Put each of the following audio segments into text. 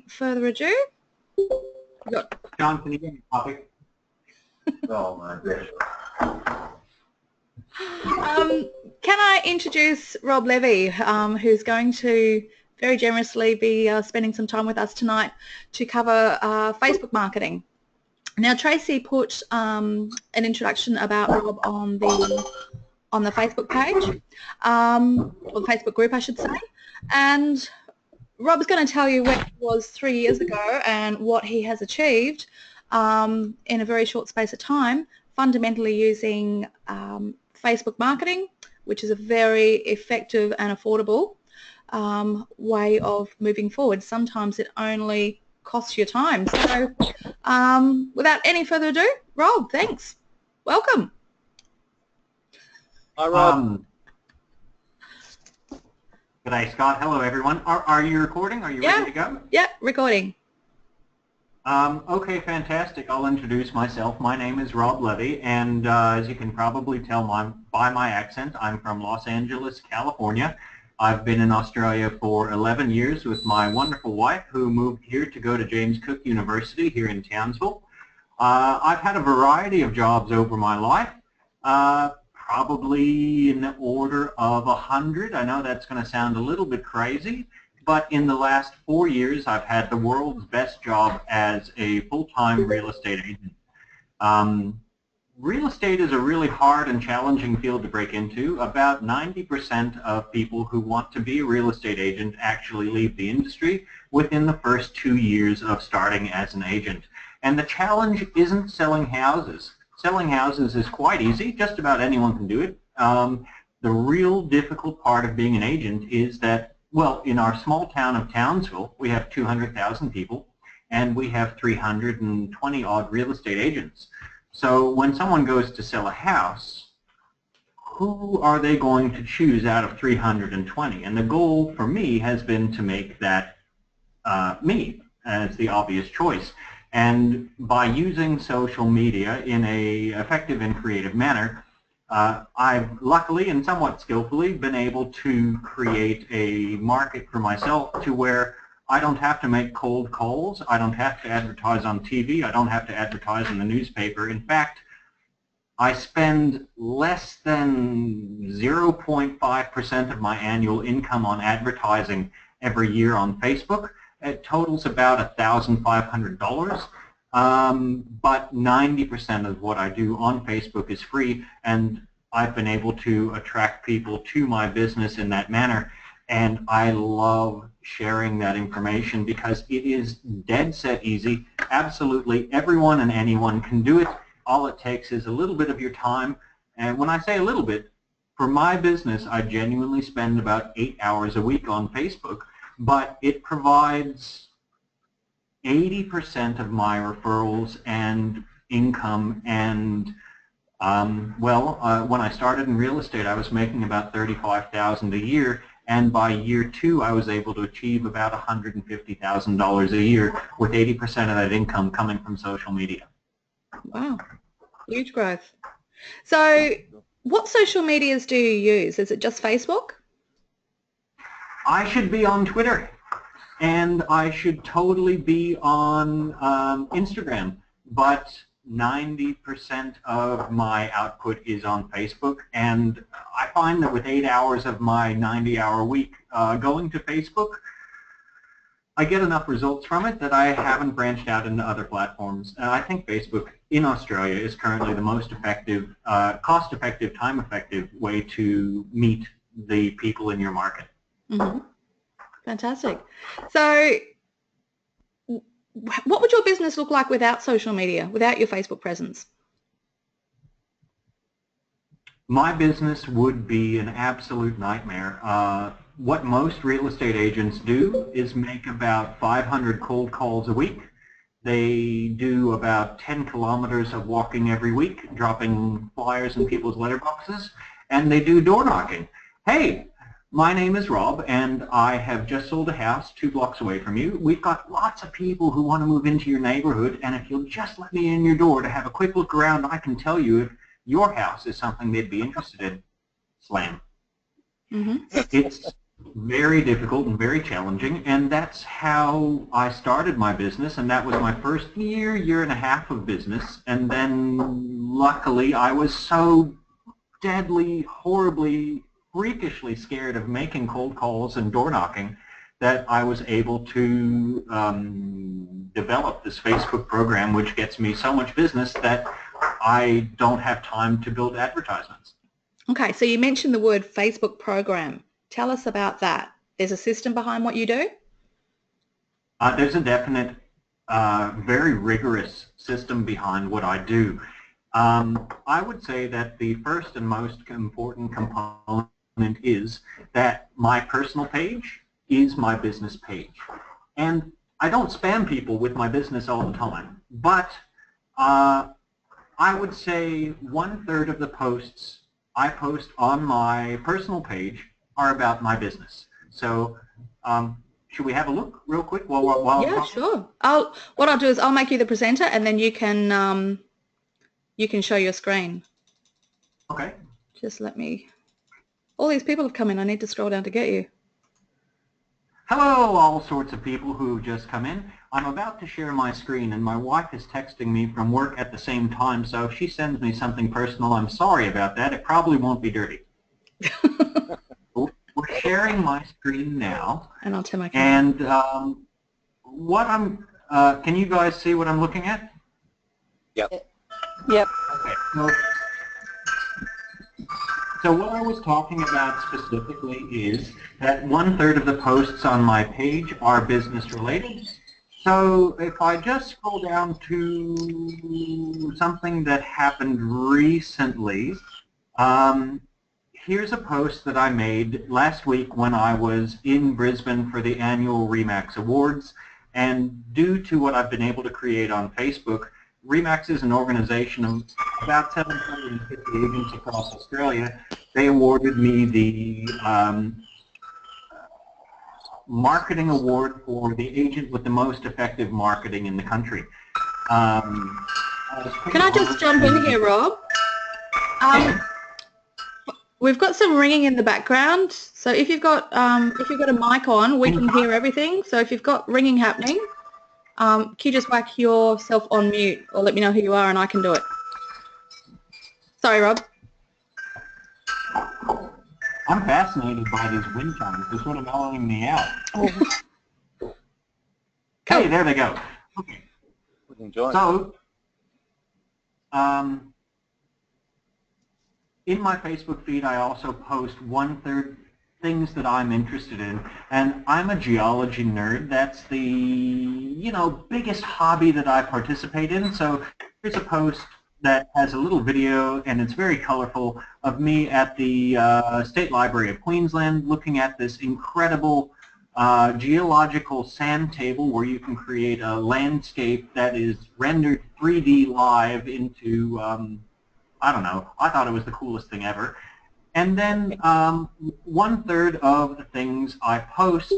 further ado, John, can you give me a copy? Oh my goodness. can I introduce Rob Levy, who's going to very generously be spending some time with us tonight to cover Facebook marketing. Now, Tracy put an introduction about Rob on the Facebook page, or the Facebook group, I should say, and Rob's going to tell you where he was 3 years ago and what he has achieved in a very short space of time, fundamentally using Facebook marketing, which is a very effective and affordable way of moving forward. Sometimes it only costs your time. So without any further ado, Rob, thanks. Welcome. Hi, Rob. Good day, Scott. Hello, everyone. Are you recording? Are you ready to go? Yeah, recording. Okay, fantastic. I'll introduce myself. My name is Rob Levy, and as you can probably tell by my accent, I'm from Los Angeles, California. I've been in Australia for 11 years with my wonderful wife, who moved here to go to James Cook University here in Townsville. I've had a variety of jobs over my life. Probably in the order of 100. I know that's going to sound a little bit crazy, but in the last 4 years I've had the world's best job as a full-time real estate agent. Real estate is a really hard and challenging field to break into. About 90% of people who want to be a real estate agent actually leave the industry within the first 2 years of starting as an agent. And the challenge isn't selling houses. Selling houses is quite easy. Just about anyone can do it. The real difficult part of being an agent is that, well, in our small town of Townsville, we have 200,000 people, and we have 320 odd real estate agents. So when someone goes to sell a house, who are they going to choose out of 320? And the goal for me has been to make that me as the obvious choice. And by using social media in a effective and creative manner, I've luckily and somewhat skillfully been able to create a market for myself to where I don't have to make cold calls, I don't have to advertise on TV, I don't have to advertise in the newspaper. In fact, I spend less than 0.5% of my annual income on advertising every year on Facebook. It totals about $1,500, but 90% of what I do on Facebook is free, and I've been able to attract people to my business in that manner, and I love sharing that information because it is dead set easy. Absolutely everyone and anyone can do it. All it takes is a little bit of your time, and when I say a little bit, for my business I genuinely spend about 8 hours a week on Facebook, but it provides 80% of my referrals and income. And when I started in real estate, I was making about $35,000 a year, and by year 2 I was able to achieve about $150,000 a year with 80% of that income coming from social media. Wow, huge growth. So what social medias do you use? Is it just Facebook? I should be on Twitter, and I should totally be on Instagram, but 90% of my output is on Facebook, and I find that with 8 hours of my 90-hour week going to Facebook, I get enough results from it that I haven't branched out into other platforms. I think Facebook in Australia is currently the most effective, cost-effective, time-effective way to meet the people in your market. Mm-hmm. Fantastic. So what would your business look like without social media, without your Facebook presence? My business would be an absolute nightmare. What most real estate agents do is make about 500 cold calls a week. They do about 10 kilometers of walking every week, dropping flyers in people's letterboxes, and they do door knocking. Hey, my name is Rob, and I have just sold a house 2 blocks away from you. We've got lots of people who want to move into your neighborhood, and if you'll just let me in your door to have a quick look around, I can tell you if your house is something they'd be interested in. Slam. Mm-hmm. very difficult and very challenging, and that's how I started my business, and that was my first year and a half of business, and then luckily I was so deadly, horribly, freakishly scared of making cold calls and door knocking that I was able to develop this Facebook program, which gets me so much business that I don't have time to build advertisements. Okay, so you mentioned the word Facebook program. Tell us about that. There's a system behind what you do? There's a definite, very rigorous system behind what I do. I would say that the first and most important component is that my personal page is my business page. And I don't spam people with my business all the time, but I would say 1/3 of the posts I post on my personal page are about my business. So should we have a look real quick while Yeah, sure. What I'll do is I'll make you the presenter, and then you can show your screen. Okay. Just let me. All these people have come in. I need to scroll down to get you. Hello, all sorts of people who've just come in. I'm about to share my screen, and my wife is texting me from work at the same time, so if she sends me something personal, I'm sorry about that. It probably won't be dirty. We're sharing my screen now. And I'll turn my camera. And what can you guys see what I'm looking at? Yep. Yep. Okay. So what I was talking about specifically is that 1/3 of the posts on my page are business related. So if I just scroll down to something that happened recently, here's a post that I made last week when I was in Brisbane for the annual RE/MAX Awards, and due to what I've been able to create on Facebook, RE/MAX is an organization of about 750 agents across Australia. They awarded me the marketing award for the agent with the most effective marketing in the country. Can I just jump in here, Rob? We've got some ringing in the background, so if you've got a mic on, we can hear everything. So if you've got ringing happening, can you just whack yourself on mute or let me know who you are and I can do it? Sorry, Rob. I'm fascinated by these wind chimes. They're sort of mellowing me out. Oh. Hey, there they go. Okay. Enjoy. So, in my Facebook feed, I also post 1/3 things that I'm interested in, and I'm a geology nerd. That's the biggest hobby that I participate in. So here's a post that has a little video, and it's very colorful, of me at the State Library of Queensland looking at this incredible geological sand table where you can create a landscape that is rendered 3D live into, I don't know, I thought it was the coolest thing ever. And then 1/3 of the things I post,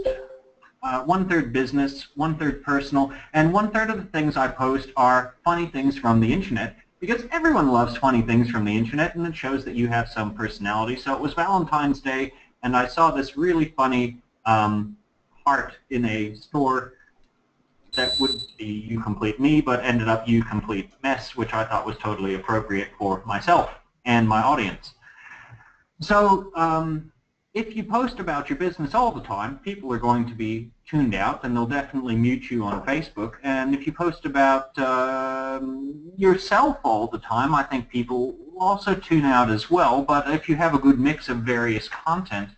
1/3 business, 1/3 personal, and 1/3 of the things I post are funny things from the internet, because everyone loves funny things from the internet, and it shows that you have some personality. So it was Valentine's Day, and I saw this really funny heart in a store that would be You Complete Me, but ended up You Complete Mess, which I thought was totally appropriate for myself and my audience. So if you post about your business all the time, people are going to be tuned out, and they'll definitely mute you on Facebook. And if you post about yourself all the time, I think people will also tune out as well. But if you have a good mix of various content,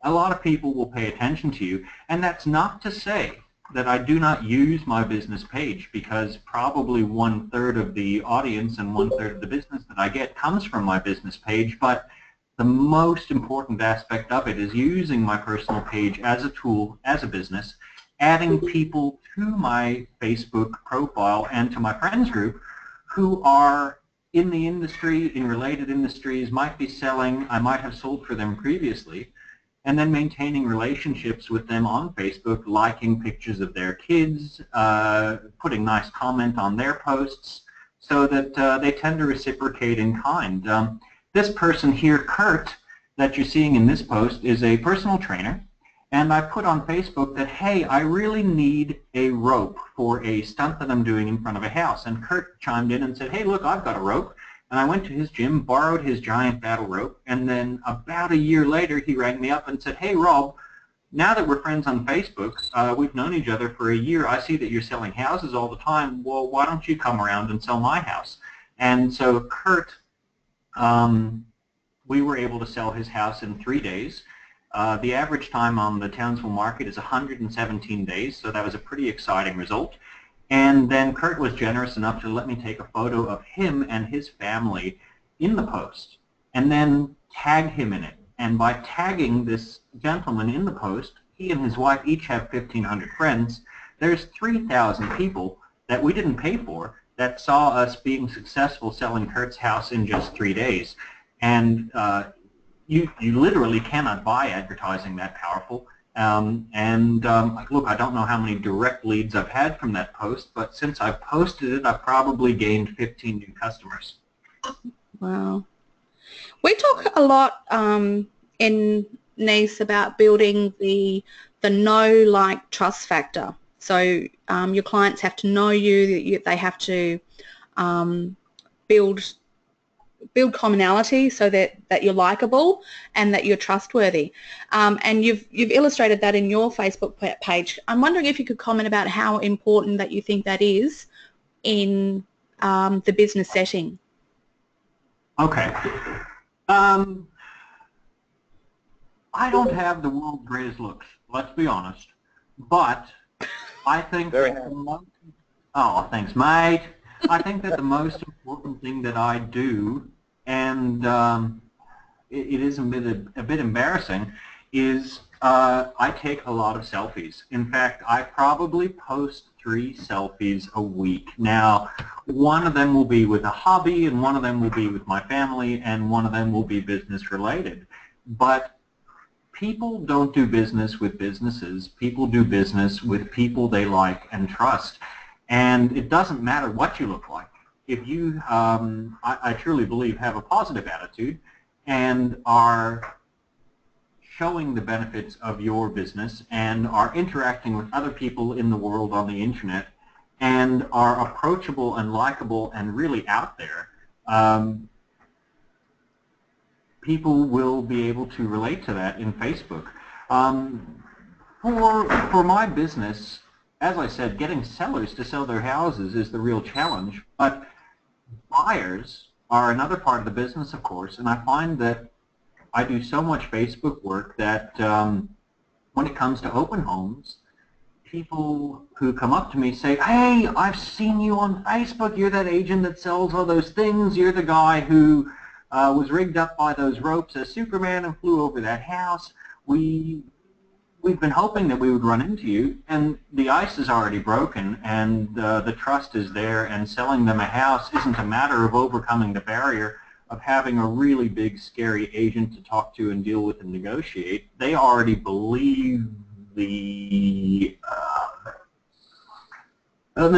a lot of people will pay attention to you. And that's not to say that I do not use my business page, because probably 1/3 of the audience and 1/3 of the business that I get comes from my business page. But the most important aspect of it is using my personal page as a tool, as a business, adding people to my Facebook profile and to my friends group who are in the industry, in related industries, might be selling, I might have sold for them previously, and then maintaining relationships with them on Facebook, liking pictures of their kids, putting nice comment on their posts, so that they tend to reciprocate in kind. This person here, Kurt, that you're seeing in this post is a personal trainer, and I put on Facebook that, hey, I really need a rope for a stunt that I'm doing in front of a house. And Kurt chimed in and said, hey, look, I've got a rope. And I went to his gym, borrowed his giant battle rope, and then about a year later he rang me up and said, hey, Rob, now that we're friends on Facebook, we've known each other for a year, I see that you're selling houses all the time. Well, why don't you come around and sell my house? And so Kurt, we were able to sell his house in 3 days. The average time on the Townsville market is 117 days, so that was a pretty exciting result. And then Kurt was generous enough to let me take a photo of him and his family in the post, and then tag him in it. And by tagging this gentleman in the post, he and his wife each have 1,500 friends. There's 3,000 people that we didn't pay for that saw us being successful selling Kurt's house in just 3 days. And you literally cannot buy advertising that powerful. Look, I don't know how many direct leads I've had from that post, but since I've posted it, I've probably gained 15 new customers. Wow. We talk a lot in NICE about building the know, like, trust factor. So your clients have to know you, they have to build commonality so that you're likable and that you're trustworthy. And you've illustrated that in your Facebook page. I'm wondering if you could comment about how important that you think that is in the business setting. Okay. I don't have the world's greatest looks, let's be honest, but I think oh, thanks, mate. I think that the most important thing that I do, and it is a bit embarrassing, is I take a lot of selfies. In fact, I probably post 3 selfies a week. Now, one of them will be with a hobby, and one of them will be with my family, and one of them will be business related. But people don't do business with businesses. People do business with people they like and trust. And it doesn't matter what you look like. If you, I truly believe, have a positive attitude and are showing the benefits of your business and are interacting with other people in the world on the internet and are approachable and likable and really out there, people will be able to relate to that in Facebook. For my business, as I said, getting sellers to sell their houses is the real challenge, but buyers are another part of the business, of course, and I find that I do so much Facebook work that when it comes to open homes, people who come up to me say, hey, I've seen you on Facebook, you're that agent that sells all those things, you're the guy who was rigged up by those ropes as Superman and flew over that house. We've been hoping that we would run into you, and the ice is already broken, and the trust is there, and selling them a house isn't a matter of overcoming the barrier of having a really big, scary agent to talk to and deal with and negotiate. They already believe the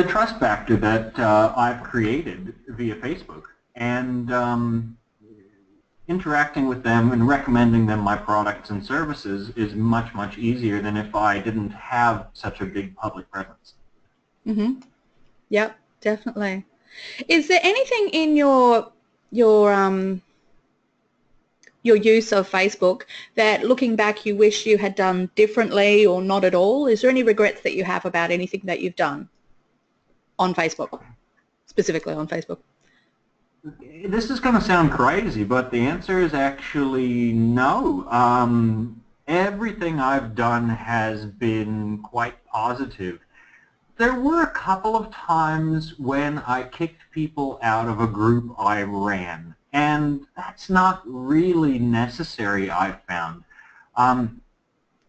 trust factor that I've created via Facebook, and interacting with them and recommending them my products and services is much, much easier than if I didn't have such a big public presence. Mm-hmm. Yep, definitely. Is there anything in your use of Facebook that, looking back, you wish you had done differently or not at all? Is there any regrets that you have about anything that you've done on Facebook, specifically on Facebook? This is going to sound crazy, but the answer is actually no. Everything I've done has been quite positive. There were a couple of times when I kicked people out of a group I ran, and that's not really necessary, I've found. I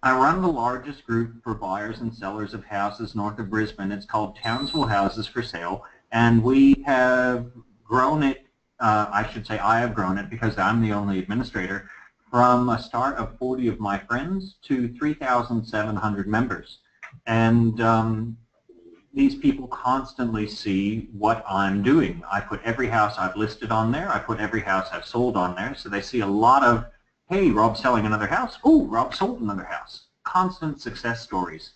run the largest group for buyers and sellers of houses north of Brisbane. It's called Townsville Houses for Sale, and we have grown it, I should say I have grown it because I'm the only administrator, from a start of 40 of my friends to 3,700 members. And these people constantly see what I'm doing. I put every house I've listed on there. I put every house I've sold on there. So they see a lot of hey, Rob's selling another house. Oh, Rob sold another house. Constant success stories.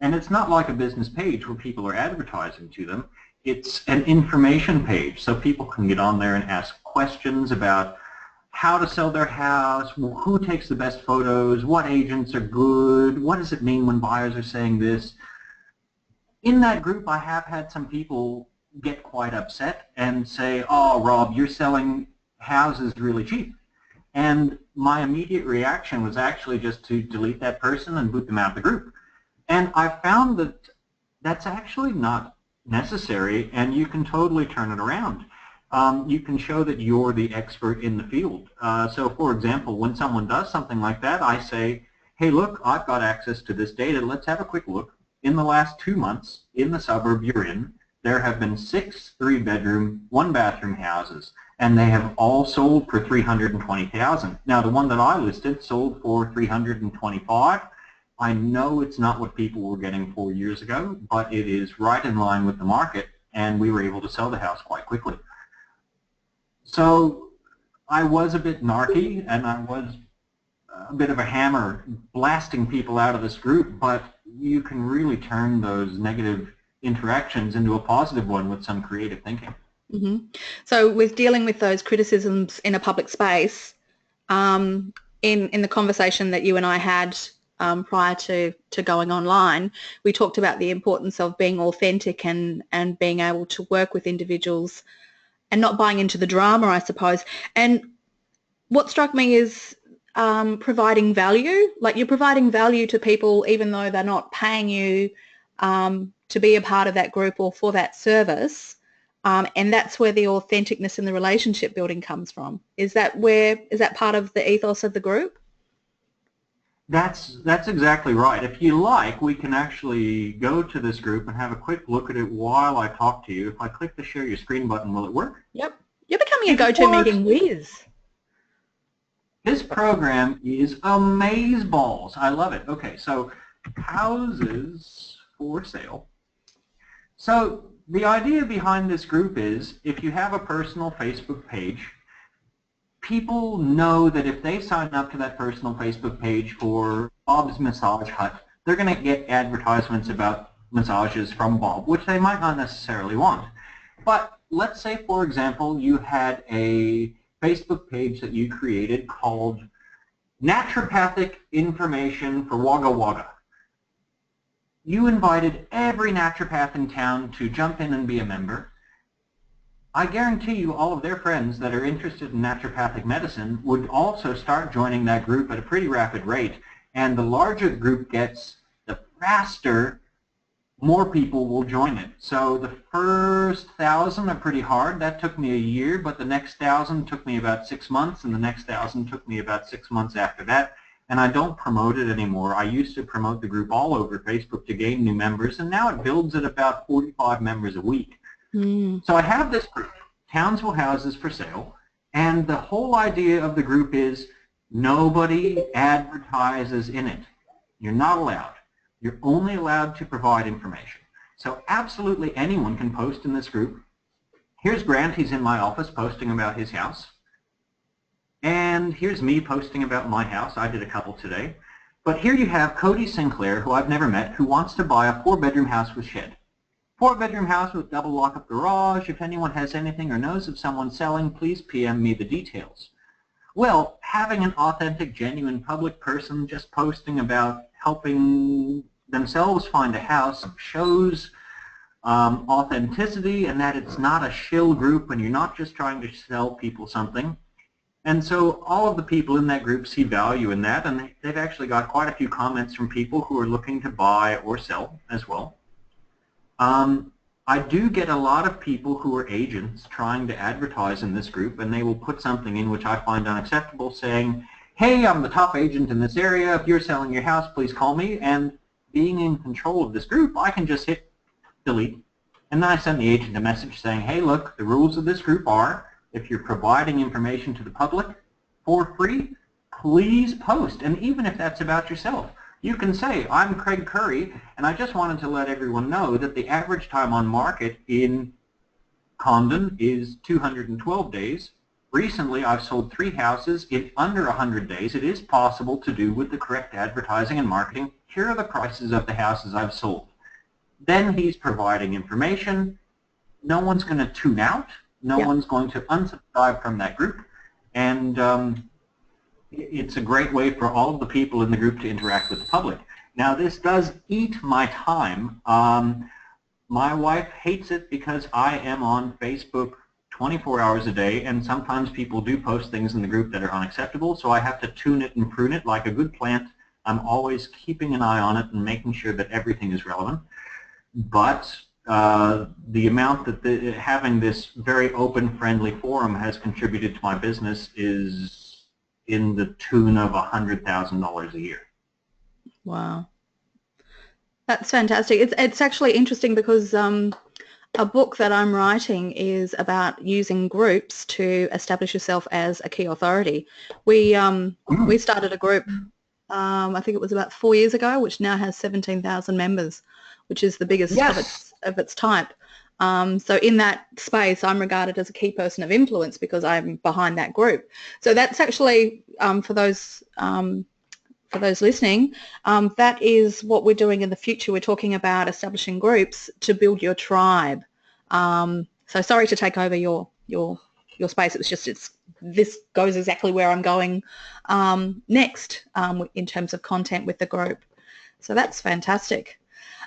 And it's not like a business page where people are advertising to them. It's an information page, so people can get on there and ask questions about how to sell their house, who takes the best photos, what agents are good, what does it mean when buyers are saying this. In that group, I have had some people get quite upset and say, oh, Rob, you're selling houses really cheap. And my immediate reaction was actually just to delete that person and boot them out of the group. And I found that that's actually not necessary, and you can totally turn it around. You can show that you're the expert in the field. So for example, when someone does something like that, I say, hey, look, I've got access to this data. Let's have a quick look. In the last 2 months, in the suburb you're in, there have been 6 3-bedroom, 1-bathroom houses, and they have all sold for $320,000. Now, the one that I listed sold for $325,000. I know it's not what people were getting 4 years ago, but it is right in line with the market, and we were able to sell the house quite quickly. So I was a bit narky, and I was a bit of a hammer blasting people out of this group, but you can really turn those negative interactions into a positive one with some creative thinking. Mm-hmm. So with dealing with those criticisms in a public space, in the conversation that you and I had prior to going online, we talked about the importance of being authentic and being able to work with individuals and not buying into the drama, I suppose. And what struck me is providing value. Like, you're providing value to people even though they're not paying you to be a part of that group or for that service. And that's where the authenticness in the relationship building comes from. Is that part of the ethos of the group? That's exactly right. If you like, we can actually go to this group and have a quick look at it while I talk to you. If I click the share your screen button, will it work? Yep. You're becoming a go-to-meeting whiz. This program is amazeballs. I love it. Okay, so houses for sale. So the idea behind this group is if you have a personal Facebook page, people know that if they sign up to that personal Facebook page for Bob's Massage Hut, they're going to get advertisements about massages from Bob, which they might not necessarily want. But let's say, for example, you had a Facebook page that you created called Naturopathic Information for Wagga Wagga. You invited every naturopath in town to jump in and be a member. I guarantee you all of their friends that are interested in naturopathic medicine would also start joining that group at a pretty rapid rate. And the larger the group gets, the faster more people will join it. So the first 1,000 are pretty hard. That took me a year, but the next 1,000 took me about 6 months, and the next 1,000 took me about 6 months after that. And I don't promote it anymore. I used to promote the group all over Facebook to gain new members, and now it builds at about 45 members a week. So I have this group, Townsville Houses for Sale, and the whole idea of the group is nobody advertises in it. You're not allowed. You're only allowed to provide information. So absolutely anyone can post in this group. Here's Grant, he's in my office posting about his house. And here's me posting about my house. I did a couple today. But here you have Cody Sinclair, who I've never met, who wants to buy a 4-bedroom house with shed. 4-bedroom house with double lock-up garage. If anyone has anything or knows of someone selling, please PM me the details. Well, having an authentic, genuine public person just posting about helping themselves find a house shows authenticity, and that it's not a shill group and you're not just trying to sell people something. And so all of the people in that group see value in that, and they've actually got quite a few comments from people who are looking to buy or sell as well. I do get a lot of people who are agents trying to advertise in this group, and they will put something in which I find unacceptable, saying, hey, I'm the top agent in this area. If you're selling your house, please call me. And being in control of this group, I can just hit delete. And then I send the agent a message saying, hey, look, the rules of this group are, if you're providing information to the public for free, please post. And even if that's about yourself, you can say, I'm Craig Curry, and I just wanted to let everyone know that the average time on market in Condon is 212 days. recently I've sold 3 houses in under 100 days. It is possible to do with the correct advertising and marketing. Here are the prices of the houses I've sold. Then he's providing information. No one's going to tune out. No one's going to unsubscribe from that group. And it's a great way for all of the people in the group to interact with the public. Now, this does eat my time. My wife hates it because I am on Facebook 24 hours a day, and sometimes people do post things in the group that are unacceptable, so I have to tune it and prune it like a good plant. I'm always keeping an eye on it and making sure that everything is relevant. But the amount that having this very open, friendly forum has contributed to my business is in the tune of $100,000 a year. Wow. That's fantastic. It's actually interesting because a book that I'm writing is about using groups to establish yourself as a key authority. We started a group, I think it was about 4 years ago, which now has 17,000 members, which is the biggest of its type. So in that space, I'm regarded as a key person of influence because I'm behind that group. So that's actually for those listening, that is what we're doing in the future. We're talking about establishing groups to build your tribe. So sorry to take over your space. It was just this goes exactly where I'm going next in terms of content with the group. So that's fantastic.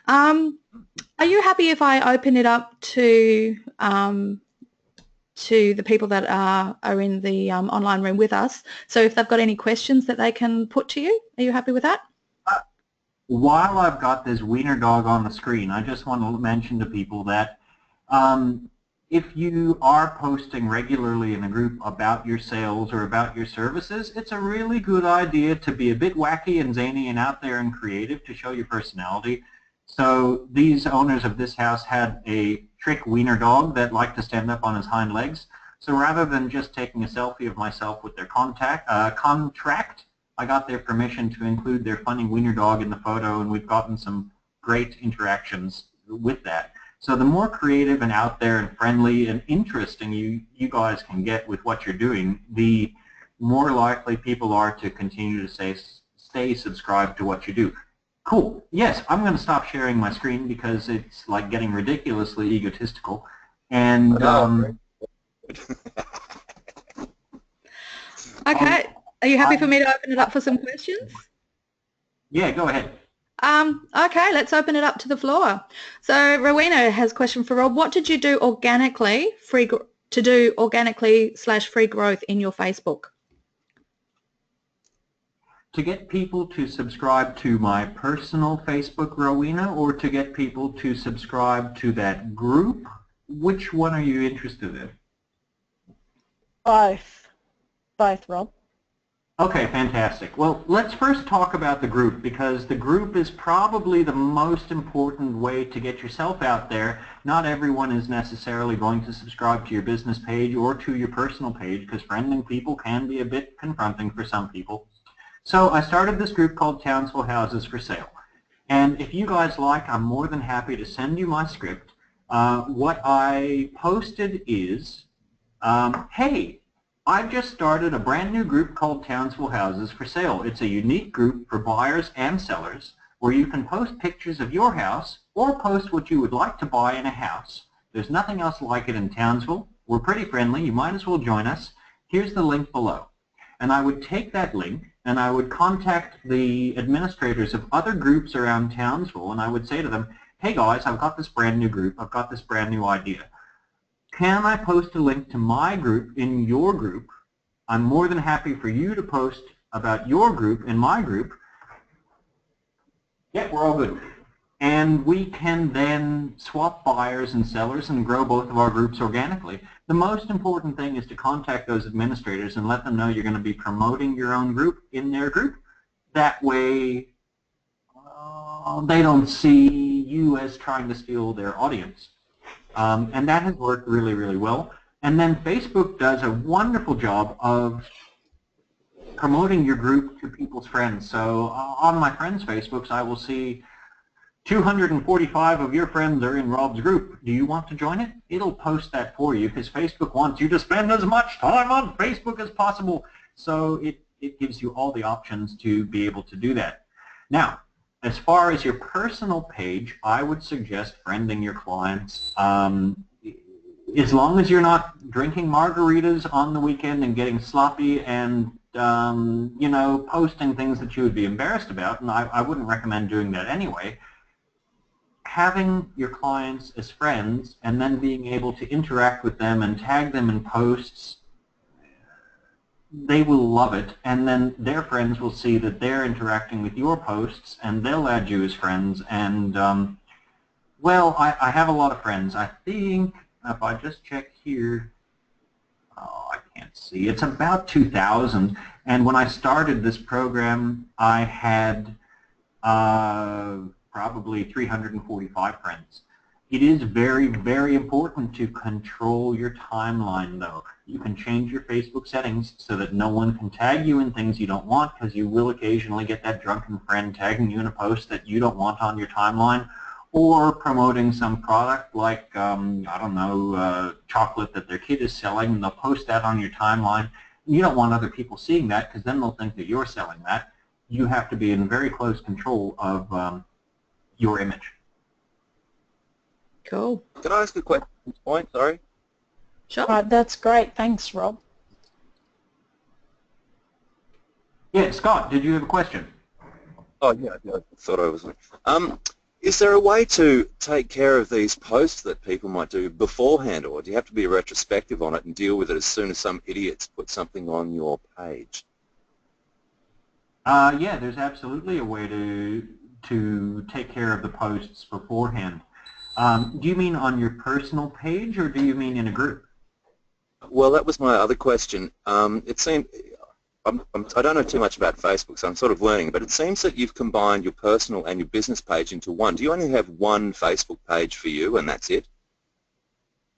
Are you happy if I open it up to the people that are in the online room with us? So if they've got any questions that they can put to you, are you happy with that? While I've got this wiener dog on the screen, I just want to mention to people that if you are posting regularly in a group about your sales or about your services, it's a really good idea to be a bit wacky and zany and out there and creative to show your personality. So these owners of this house had a trick wiener dog that liked to stand up on his hind legs. So rather than just taking a selfie of myself with their contract, I got their permission to include their funny wiener dog in the photo, and we've gotten some great interactions with that. So the more creative and out there and friendly and interesting you guys can get with what you're doing, the more likely people are to continue to stay subscribed to what you do. Cool. Yes, I'm going to stop sharing my screen because it's like getting ridiculously egotistical. And okay. Are you happy for me to open it up for some questions? Yeah, go ahead. Okay, let's open it up to the floor. So Rowena has a question for Rob. What did you do organically, free growth in your Facebook? To get people to subscribe to my personal Facebook, Rowena, or to get people to subscribe to that group? Which one are you interested in? Both, Rob. Okay, fantastic. Well, let's first talk about the group, because the group is probably the most important way to get yourself out there. Not everyone is necessarily going to subscribe to your business page or to your personal page, because friending people can be a bit confronting for some people. So I started this group called Townsville Houses for Sale. And if you guys like, I'm more than happy to send you my script. What I posted is, hey, I've just started a brand new group called Townsville Houses for Sale. It's a unique group for buyers and sellers where you can post pictures of your house or post what you would like to buy in a house. There's nothing else like it in Townsville. We're pretty friendly. You might as well join us. Here's the link below. And I would take that link and I would contact the administrators of other groups around Townsville, and I would say to them, hey guys, I've got this brand new group. I've got this brand new idea. Can I post a link to my group in your group? I'm more than happy for you to post about your group in my group. Yeah, we're all good. And we can then swap buyers and sellers and grow both of our groups organically. The most important thing is to contact those administrators and let them know you're going to be promoting your own group in their group. That way they don't see you as trying to steal their audience. And that has worked really, really well. And then Facebook does a wonderful job of promoting your group to people's friends. So on my friends' Facebooks, I will see 245 of your friends are in Rob's group. Do you want to join it? It'll post that for you because Facebook wants you to spend as much time on Facebook as possible. So it gives you all the options to be able to do that. Now, as far as your personal page, I would suggest friending your clients. As long as you're not drinking margaritas on the weekend and getting sloppy and you know, posting things that you would be embarrassed about, and I wouldn't recommend doing that anyway. Having your clients as friends and then being able to interact with them and tag them in posts, they will love it, and then their friends will see that they're interacting with your posts and they'll add you as friends. And well, I have a lot of friends. I think if I just check here, oh, I can't see, it's about 2,000, and when I started this program I had probably 345 friends. It is very, very important to control your timeline, though. You can change your Facebook settings so that no one can tag you in things you don't want, because you will occasionally get that drunken friend tagging you in a post that you don't want on your timeline, or promoting some product like, I don't know, chocolate that their kid is selling, and they'll post that on your timeline. You don't want other people seeing that, because then they'll think that you're selling that. You have to be in very close control of your image. Cool. Can I ask a question at this point? Sorry. Sure. That's great. Thanks, Rob. Yeah, Scott, did you have a question? Oh, yeah, I thought I was. Is there a way to take care of these posts that people might do beforehand, or do you have to be retrospective on it and deal with it as soon as some idiots put something on your page? Yeah, there's absolutely a way to take care of the posts beforehand. Do you mean on your personal page, or do you mean in a group? Well, that was my other question. It seemed, I don't know too much about Facebook, so I'm sort of learning, but it seems that you've combined your personal and your business page into one. Do you only have one Facebook page for you and that's it?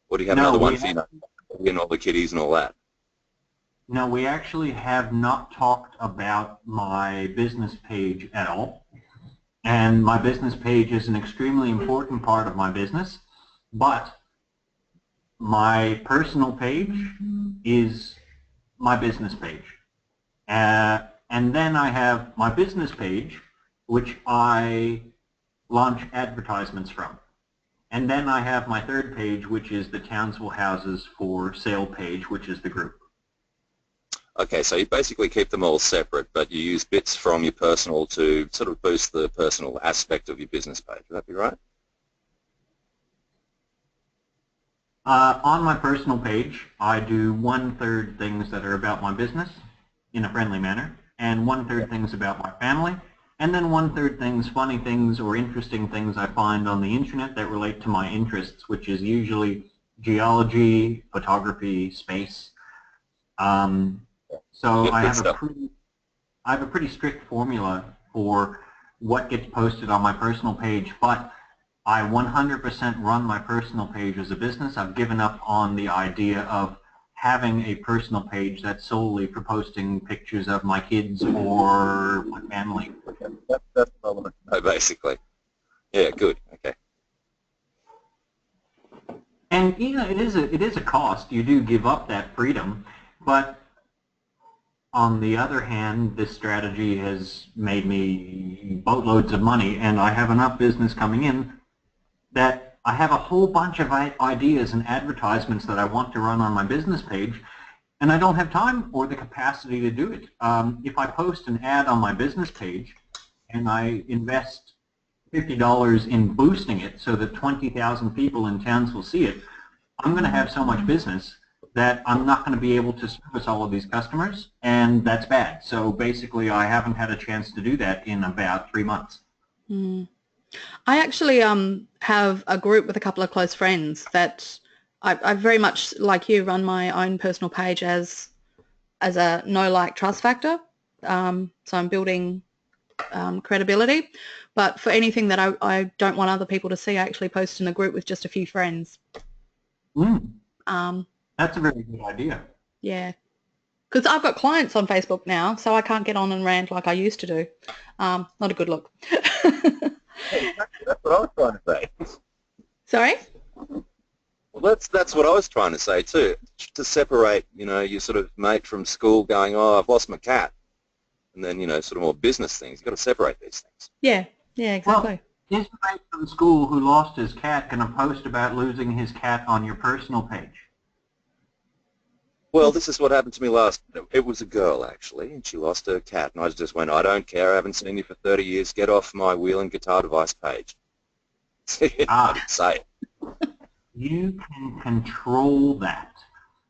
Or do you have another one for, you know, and all the kiddies and all that? No, we actually have not talked about my business page at all. And my business page is an extremely important part of my business, but my personal page is my business page. And then I have my business page, which I launch advertisements from. And then I have my third page, which is the Townsville Houses for Sale page, which is the group. Okay, so you basically keep them all separate, but you use bits from your personal to sort of boost the personal aspect of your business page. Would that be right? On my personal page, I do 1/3 things that are about my business in a friendly manner, and 1/3 things about my family, and then 1/3 things, funny things or interesting things I find on the internet that relate to my interests, which is usually geology, photography, space. So I have a pretty strict formula for what gets posted on my personal page, but I 100% run my personal page as a business. I've given up on the idea of having a personal page that's solely for posting pictures of my kids or my family. That's relevant. Oh, basically. Yeah, good. Okay. And you know, it is a cost. You do give up that freedom, but on the other hand, this strategy has made me boatloads of money, and I have enough business coming in that I have a whole bunch of ideas and advertisements that I want to run on my business page, and I don't have time or the capacity to do it. If I post an ad on my business page and I invest $50 in boosting it so that 20,000 people in Townsville see it, I'm going to have so much business that I'm not going to be able to service all of these customers, and that's bad. So basically, I haven't had a chance to do that in about 3 months. Mm. I actually have a group with a couple of close friends that I very much, like you, run my own personal page as a know, like, trust factor. So I'm building credibility. But for anything that I don't want other people to see, I actually post in a group with just a few friends. That's a very good idea. Yeah. Because I've got clients on Facebook now, so I can't get on and rant like I used to do. Not a good look. Exactly. That's what I was trying to say. Sorry? Well, that's what I was trying to say too. To separate, your sort of mate from school going, oh, I've lost my cat, and then, sort of more business things. You've got to separate these things. Yeah, yeah, Well, exactly. his mate from school who lost his cat going to post about losing his cat on your personal page? Well, this is what happened to me last. It was a girl, actually, and she lost her cat, and I just went, I don't care, I haven't seen you for 30 years, get off my wheel and guitar device page. I didn't say it. You can control that.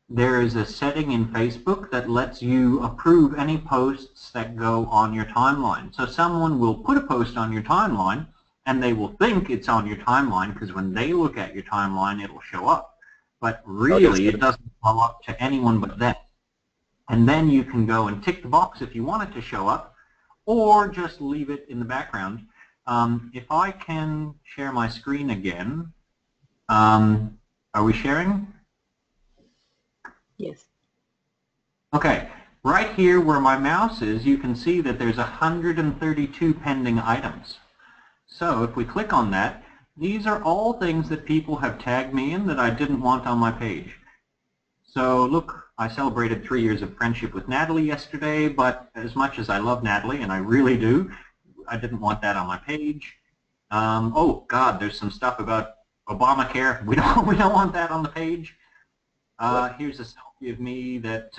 There is a setting in Facebook that lets you approve any posts that go on your timeline. So someone will put a post on your timeline, and they will think it's on your timeline because when they look at your timeline, it'll show up. But really, it doesn't show up to anyone but them. And then you can go and tick the box if you want it to show up, or just leave it in the background. If I can share my screen again, are we sharing? Yes. Okay, right here where my mouse is, you can see that there's 132 pending items. So if we click on that, these are all things that people have tagged me in that I didn't want on my page. So look, I celebrated 3 years of friendship with Natalie yesterday, but as much as I love Natalie, and I really do, I didn't want that on my page. Oh God, there's some stuff about Obamacare. We don't want that on the page. Here's a selfie of me that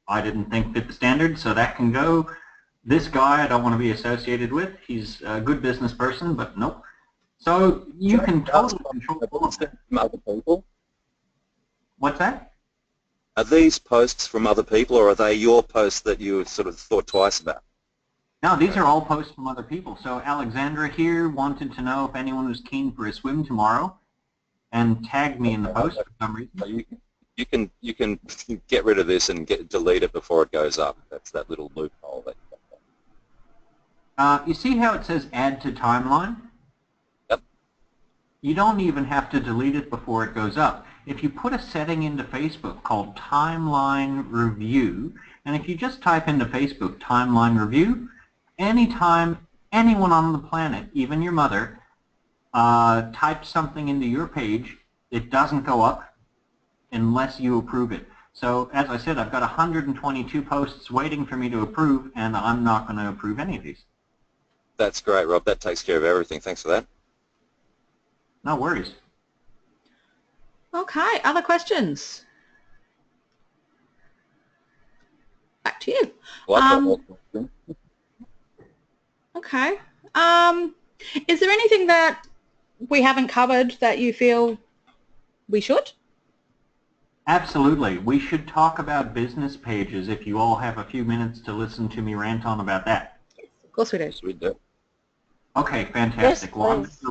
I didn't think fit the standard, so that can go. This guy I don't want to be associated with. He's a good business person, but nope. So you can totally control all of that. From other people? What's that? Are these posts from other people, or are they your posts that you sort of thought twice about? No, these are all posts from other people. So Alexandra here wanted to know if anyone was keen for a swim tomorrow and tagged me in the post for some reason. You can get rid of this and delete it before it goes up. That's that little loophole. You see how it says add to timeline? Yep. You don't even have to delete it before it goes up. If you put a setting into Facebook called timeline review, and if you just type into Facebook timeline review, anytime anyone on the planet, even your mother, types something into your page, it doesn't go up unless you approve it. So as I said, I've got 122 posts waiting for me to approve, and I'm not going to approve any of these. That's great, Rob. That takes care of everything. Thanks for that. No worries. Okay, other questions? Back to you. Okay. Is there anything that we haven't covered that you feel we should? Absolutely. We should talk about business pages if you all have a few minutes to listen to me rant on about that. Yes, of course we do. Yes, we do. Okay, fantastic. Yes, Well, please.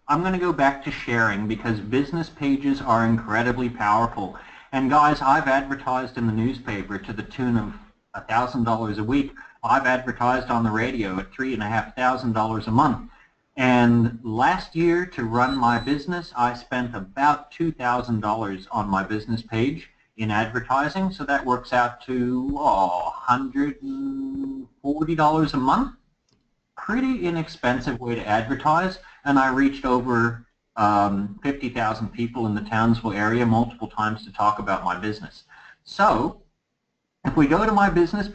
I'm going to go back to sharing because business pages are incredibly powerful. And guys, I've advertised in the newspaper to the tune of $1,000 a week. I've advertised on the radio at $3,500 a month. And last year, to run my business, I spent about $2,000 on my business page in advertising. So that works out to $140 a month. Pretty inexpensive way to advertise. And I reached over 50,000 people in the Townsville area multiple times to talk about my business. So if we go to my business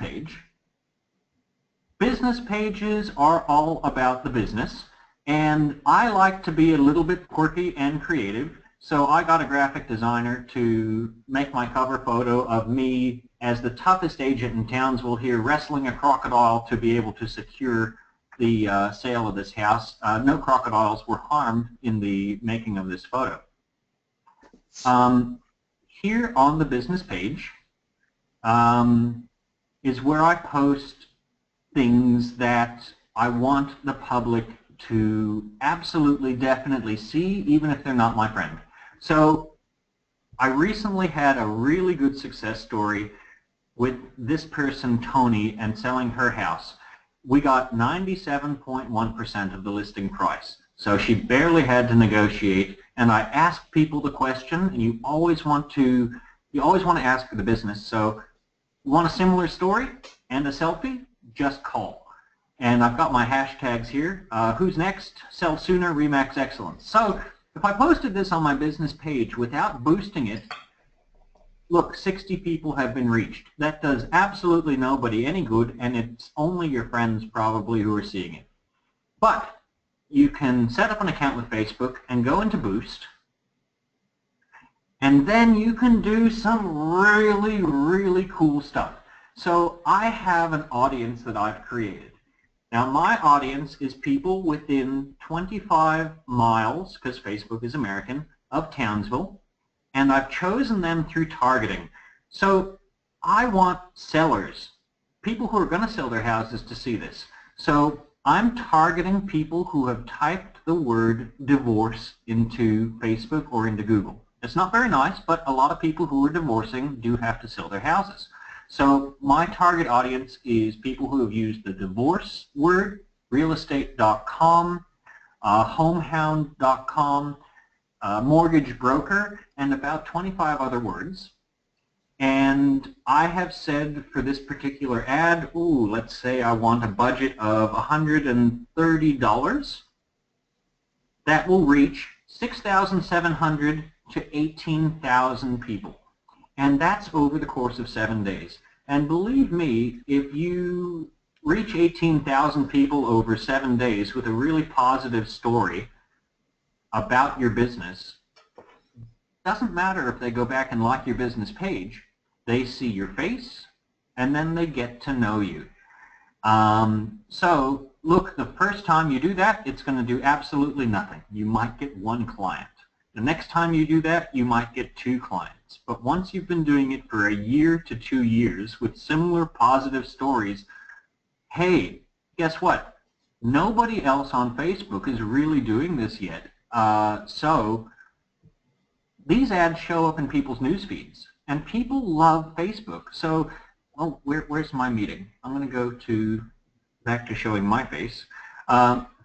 pages are all about the business. And I like to be a little bit quirky and creative, so I got a graphic designer to make my cover photo of me as the toughest agent in Townsville here wrestling a crocodile to be able to secure the sale of this house. No crocodiles were harmed in the making of this photo. Here on the business page is where I post things that I want the public to absolutely, definitely see, even if they're not my friend. So I recently had a really good success story with this person, Tony, and selling her house. We got 97.1% of the listing price. So she barely had to negotiate, and I asked people the question, and you always want to ask for the business. So you want a similar story and a selfie? Just call. And I've got my hashtags here. Who's next? Sell sooner, Remax excellence. So if I posted this on my business page without boosting it, look, 60 people have been reached. That does absolutely nobody any good, and it's only your friends probably who are seeing it. But you can set up an account with Facebook and go into Boost, and then you can do some really, really cool stuff. So I have an audience that I've created. Now my audience is people within 25 miles, because Facebook is American, of Townsville, and I've chosen them through targeting. So I want sellers, people who are going to sell their houses, to see this. So I'm targeting people who have typed the word divorce into Facebook or into Google. It's not very nice, but a lot of people who are divorcing do have to sell their houses. So my target audience is people who have used the divorce word, realestate.com, homehound.com, mortgage broker, and about 25 other words. And I have said for this particular ad, let's say I want a budget of $130. That will reach 6,700 to 18,000 people. And that's over the course of 7 days. And believe me, if you reach 18,000 people over 7 days with a really positive story about your business, doesn't matter if they go back and like your business page, they see your face and then they get to know you. So look, the first time you do that, it's going to do absolutely nothing. You might get 1 client. The next time you do that, you might get 2 clients. But once you've been doing it for 1 year to 2 years with similar positive stories, hey, guess what? Nobody else on Facebook is really doing this yet. So these ads show up in people's news feeds, and people love Facebook. So, well, where's my meeting? I'm going to go back to showing my face.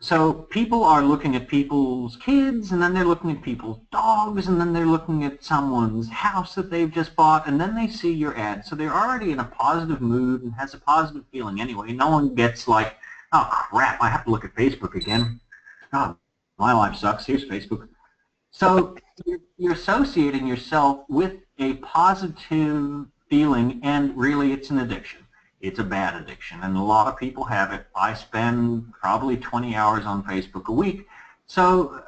So people are looking at people's kids, and then they're looking at people's dogs, and then they're looking at someone's house that they've just bought, and then they see your ad. So they're already in a positive mood and has a positive feeling anyway. No one gets like, oh crap, I have to look at Facebook again. Oh, my life sucks. Here's Facebook. So you're associating yourself with a positive feeling, and really it's an addiction. It's a bad addiction, and a lot of people have it. I spend probably 20 hours on Facebook a week. So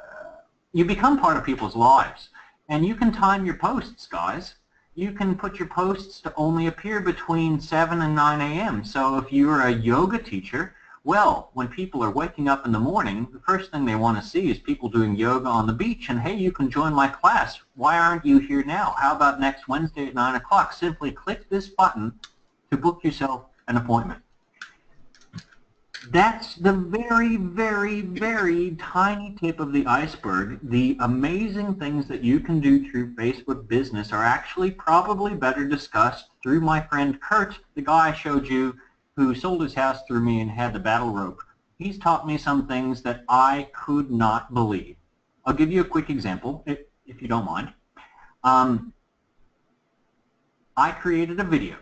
you become part of people's lives. And you can time your posts, guys. You can put your posts to only appear between 7 and 9 a.m. So if you're a yoga teacher, well, when people are waking up in the morning, the first thing they want to see is people doing yoga on the beach, and hey, you can join my class. Why aren't you here now? How about next Wednesday at 9 o'clock? Simply click this button to book yourself an appointment. That's the very, very, very tiny tip of the iceberg. The amazing things that you can do through Facebook business are actually probably better discussed through my friend Kurt, the guy I showed you who sold his house through me and had the battle rope. He's taught me some things that I could not believe. I'll give you a quick example, if you don't mind. I created a video,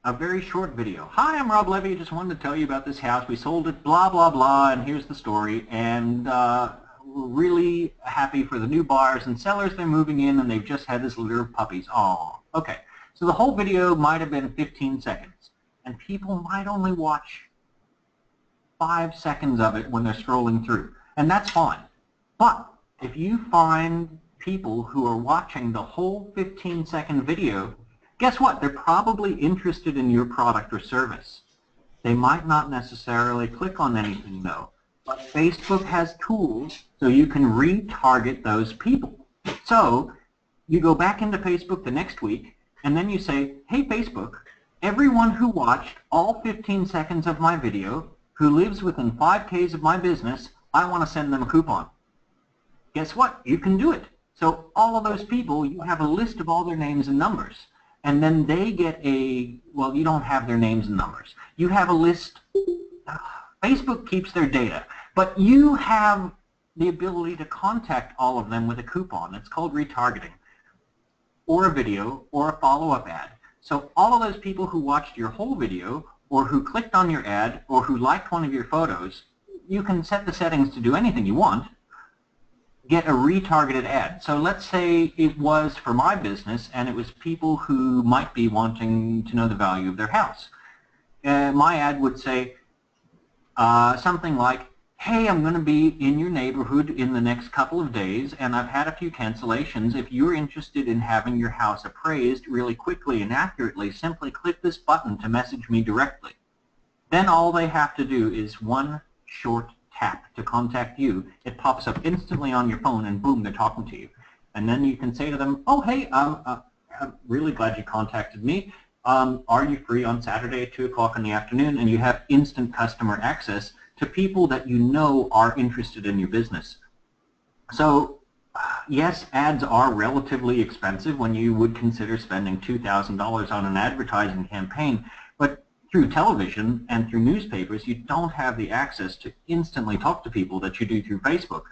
a very short video. Hi, I'm Rob Levy. Just wanted to tell you about this house. We sold it, blah, blah, blah, and here's the story. And we're really happy for the new buyers and sellers. They're moving in, and they've just had this litter of puppies. Oh, okay. So the whole video might have been 15 seconds. And people might only watch 5 seconds of it when they're scrolling through. And that's fine. But if you find people who are watching the whole 15-second video, guess what? They're probably interested in your product or service. They might not necessarily click on anything, though. But Facebook has tools so you can retarget those people. So you go back into Facebook the next week, and then you say, hey, Facebook, everyone who watched all 15 seconds of my video, who lives within 5 Ks of my business, I want to send them a coupon. Guess what? You can do it. So all of those people, you have a list of all their names and numbers. And then they get well, you don't have their names and numbers. You have a list. Facebook keeps their data. But you have the ability to contact all of them with a coupon. It's called retargeting, or a video, or a follow-up ad. So all of those people who watched your whole video or who clicked on your ad or who liked one of your photos, you can set the settings to do anything you want, get a retargeted ad. So let's say it was for my business and it was people who might be wanting to know the value of their house. My ad would say something like, hey, I'm going to be in your neighborhood in the next couple of days and I've had a few cancellations. If you're interested in having your house appraised really quickly and accurately, simply click this button to message me directly. Then all they have to do is one short tap to contact you. It pops up instantly on your phone and boom, they're talking to you. And then you can say to them, oh, hey, I'm really glad you contacted me. Are you free on Saturday at 2 o'clock in the afternoon? And you have instant customer access to people that you know are interested in your business. So yes, ads are relatively expensive when you would consider spending $2,000 on an advertising campaign, but through television and through newspapers, you don't have the access to instantly talk to people that you do through Facebook.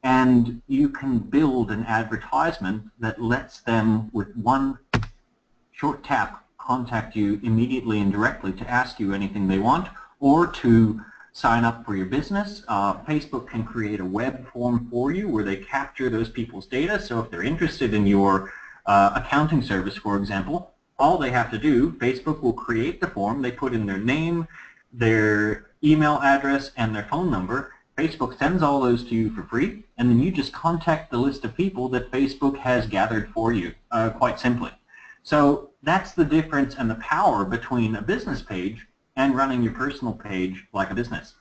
And you can build an advertisement that lets them, with one short tap, contact you immediately and directly to ask you anything they want or to sign up for your business. Facebook can create a web form for you where they capture those people's data. So if they're interested in your accounting service, for example, all they have to do, Facebook will create the form. They put in their name, their email address, and their phone number. Facebook sends all those to you for free, and then you just contact the list of people that Facebook has gathered for you, quite simply. So that's the difference and the power between a business page and running your personal page like a business.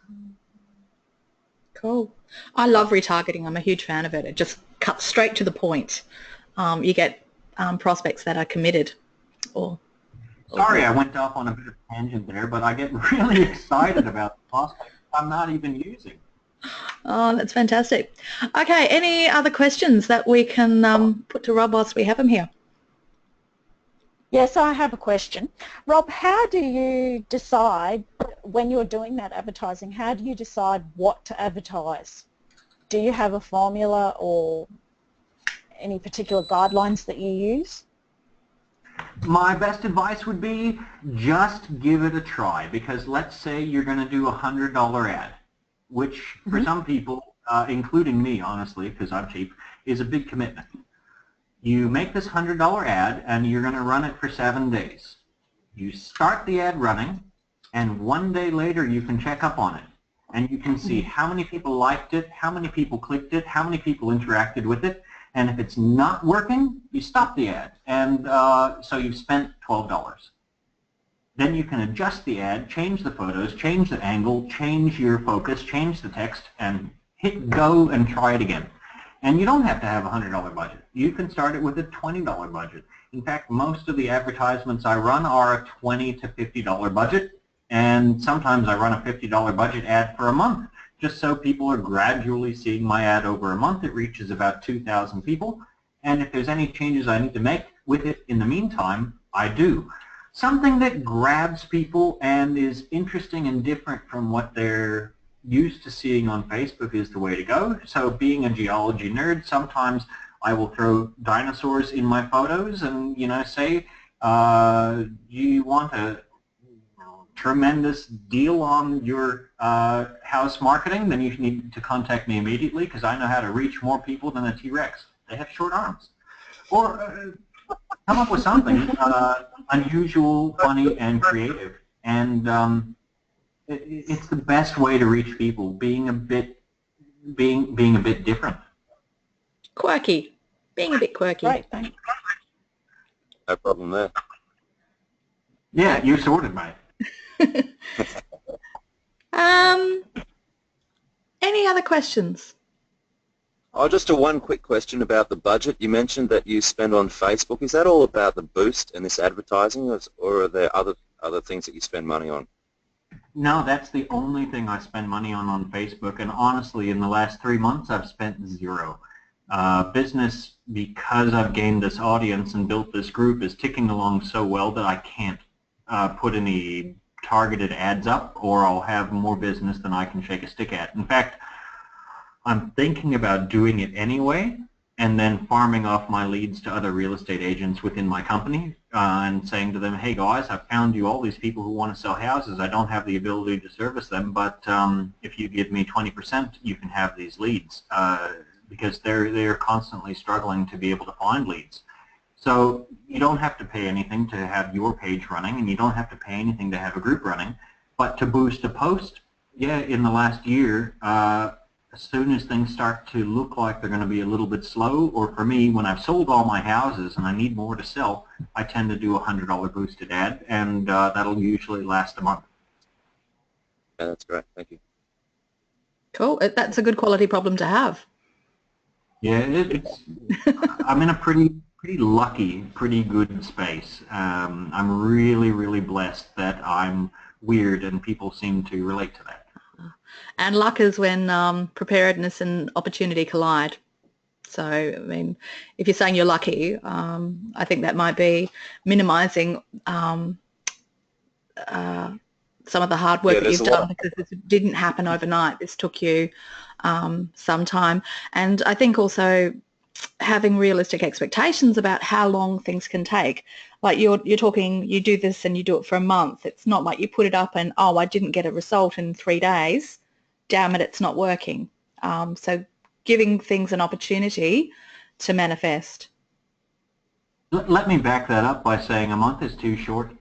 Cool. I love retargeting. I'm a huge fan of it. It just cuts straight to the point. You get prospects that are committed. Sorry, I went off on a bit of a tangent there, but I get really excited about the prospects I'm not even using. Oh, that's fantastic. Okay, any other questions that we can put to Rob whilst we have him here? Yes, I have a question. Rob, how do you decide when you're doing that advertising, how do you decide what to advertise? Do you have a formula or any particular guidelines that you use? My best advice would be just give it a try, because let's say you're going to do a $100 ad, which for some people, including me, honestly, because I'm cheap, is a big commitment. You make this $100 ad and you're going to run it for 7 days. You start the ad running, and 1 day later you can check up on it. And you can see how many people liked it, how many people clicked it, how many people interacted with it. And if it's not working, you stop the ad. And so you've spent $12. Then you can adjust the ad, change the photos, change the angle, change your focus, change the text, and hit go and try it again. And you don't have to have a $100 budget. You can start it with a $20 budget. In fact, most of the advertisements I run are a $20 to $50 budget, and sometimes I run a $50 budget ad for a month, just so people are gradually seeing my ad over a month. It reaches about 2,000 people, and if there's any changes I need to make with it in the meantime, I do. Something that grabs people and is interesting and different from what they're used to seeing on Facebook is the way to go. So being a geology nerd, sometimes I will throw dinosaurs in my photos and, you know, say, you want a tremendous deal on your house marketing, then you need to contact me immediately, because I know how to reach more people than a T-Rex. They have short arms. Or come up with something unusual, funny, and creative. And it's the best way to reach people, being a bit different. Quirky. Being a bit quirky. Great, thanks. No problem there. Yeah, you're sorted, mate. Any other questions? Oh, just one quick question about the budget. You mentioned that you spend on Facebook. Is that all about the boost and this advertising, or are there other things that you spend money on? No, that's the only thing I spend money on Facebook, and honestly, in the last 3 months, I've spent zero. Business, because I've gained this audience and built this group, is ticking along so well that I can't put any targeted ads up, or I'll have more business than I can shake a stick at. In fact, I'm thinking about doing it anyway, and then farming off my leads to other real estate agents within my company, and saying to them, hey guys, I've found you all these people who want to sell houses. I don't have the ability to service them, but if you give me 20%, you can have these leads, because they're constantly struggling to be able to find leads. So you don't have to pay anything to have your page running, and you don't have to pay anything to have a group running. But to boost a post, yeah, in the last year, as soon as things start to look like they're going to be a little bit slow, or for me, when I've sold all my houses and I need more to sell, I tend to do a $100 boosted ad, and that'll usually last a month. Yeah, that's great. Thank you. Cool. That's a good quality problem to have. Yeah, I'm in a pretty lucky, pretty good space. I'm really, really blessed that I'm weird and people seem to relate to that. And luck is when preparedness and opportunity collide. So, I mean, if you're saying you're lucky, I think that might be minimising some of the hard work that you've done, because this didn't happen overnight. This took you some time. And I think also having realistic expectations about how long things can take. Like you're talking, you do this and you do it for a month. It's not like you put it up and, oh, I didn't get a result in 3 days. Damn it, it's not working. So giving things an opportunity to manifest. Let me back that up by saying a month is too short.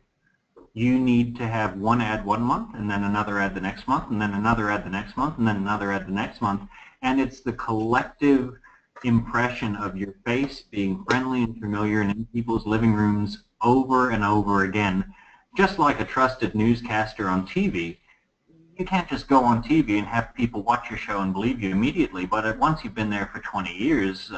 You need to have one ad one month, and then another ad the next month, and then another ad the next month, and then another ad the next month. And it's the collective impression of your face being friendly and familiar and in people's living rooms over and over again. Just like a trusted newscaster on TV, you can't just go on TV and have people watch your show and believe you immediately, but once you've been there for 20 years,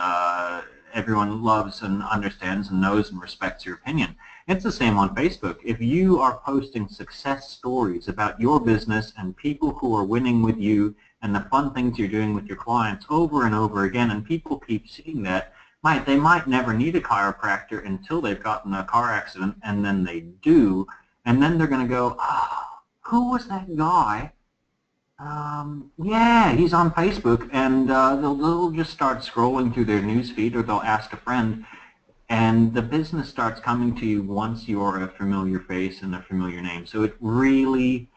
everyone loves and understands and knows and respects your opinion. It's the same on Facebook. If you are posting success stories about your business and people who are winning with you and the fun things you're doing with your clients over and over again, and people keep seeing that, they might never need a chiropractor until they've gotten a car accident, and then they do, and then they're going to go, oh, who was that guy? Yeah, he's on Facebook, and they'll just start scrolling through their newsfeed, or they'll ask a friend, and the business starts coming to you once you're a familiar face and a familiar name. So it really,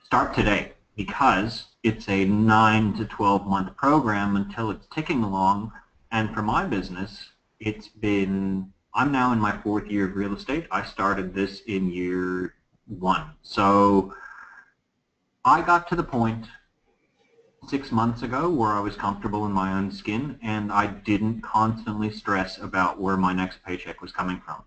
start today, because it's a 9 to 12 month program until it's ticking along. And for my business, I'm now in my 4th year of real estate. I started this in year 1. So I got to the point 6 months ago where I was comfortable in my own skin, and I didn't constantly stress about where my next paycheck was coming from.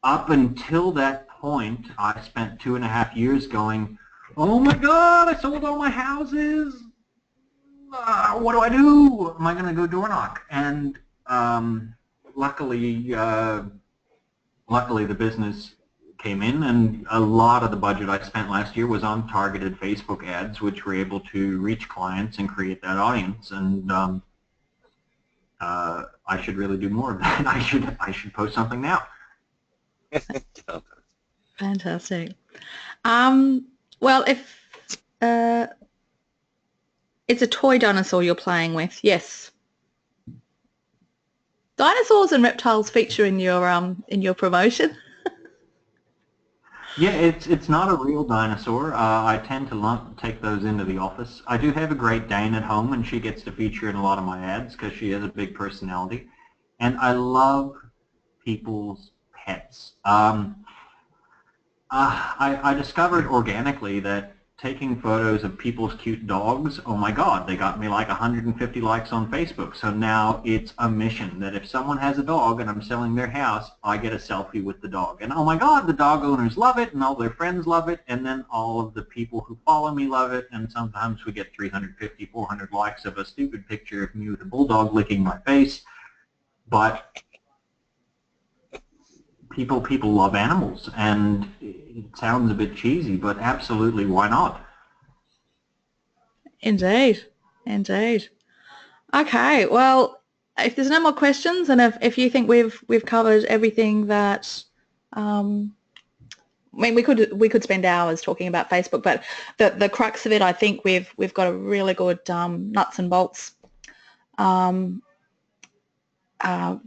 Up until that point, I spent 2.5 years going, oh my God, I sold all my houses. What do I do? Am I going to go door knock? And luckily the business came in, and a lot of the budget I spent last year was on targeted Facebook ads, which were able to reach clients and create that audience. And I should really do more of that. I should post something now. Fantastic. Well, if it's a toy dinosaur you're playing with, yes. Dinosaurs and reptiles feature in your promotion. Yeah, it's not a real dinosaur. I tend to take those into the office. I do have a Great Dane at home, and she gets to feature in a lot of my ads because she has a big personality. And I love people's pets. I discovered organically that taking photos of people's cute dogs, oh my God, they got me like 150 likes on Facebook. So now it's a mission that if someone has a dog and I'm selling their house, I get a selfie with the dog. And oh my God, the dog owners love it, and all their friends love it, and then all of the people who follow me love it, and sometimes we get 350, 400 likes of a stupid picture of me with a bulldog licking my face. But people love animals, and it sounds a bit cheesy, but absolutely, why not? Indeed, indeed. Okay, well, if there's no more questions, and if you think we've covered everything that, I mean, we could spend hours talking about Facebook, but the crux of it, I think we've got a really good nuts and bolts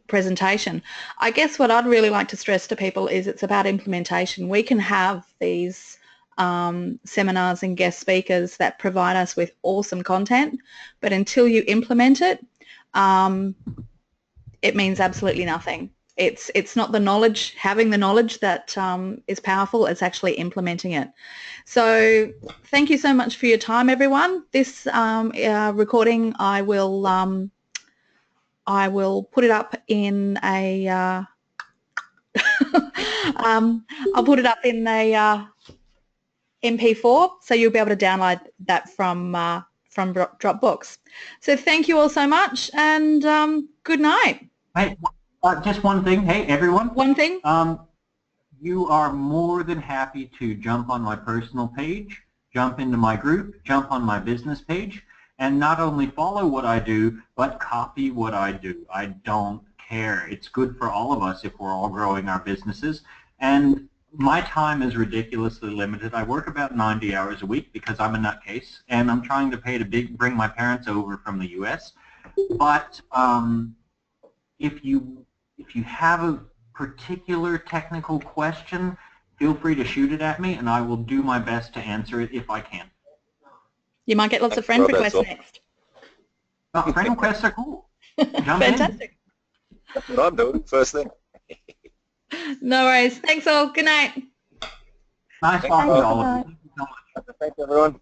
presentation. I guess what I'd really like to stress to people is it's about implementation. We can have these seminars and guest speakers that provide us with awesome content, but until you implement it, it means absolutely nothing. It's not the knowledge, having the knowledge that is powerful, it's actually implementing it. So thank you so much for your time, everyone. This recording, I will put it up in a I'll put it up in a MP4, so you'll be able to download that from Dropbox. So thank you all so much, and good night. Hey, just one thing. Hey, everyone. One thing. You are more than happy to jump on my personal page, jump into my group, jump on my business page, and not only follow what I do, but copy what I do. I don't care. It's good for all of us if we're all growing our businesses. And my time is ridiculously limited. I work about 90 hours a week because I'm a nutcase, and I'm trying to pay to bring my parents over from the U.S. But if you have a particular technical question, feel free to shoot it at me, and I will do my best to answer it if I can. You might get lots of friend requests next. Oh, friend requests are cool. Jump Fantastic. in. That's what I'm doing, first thing. No worries. Thanks all. Good night. Nice talking to all of you. Thank you so much. Thanks, everyone.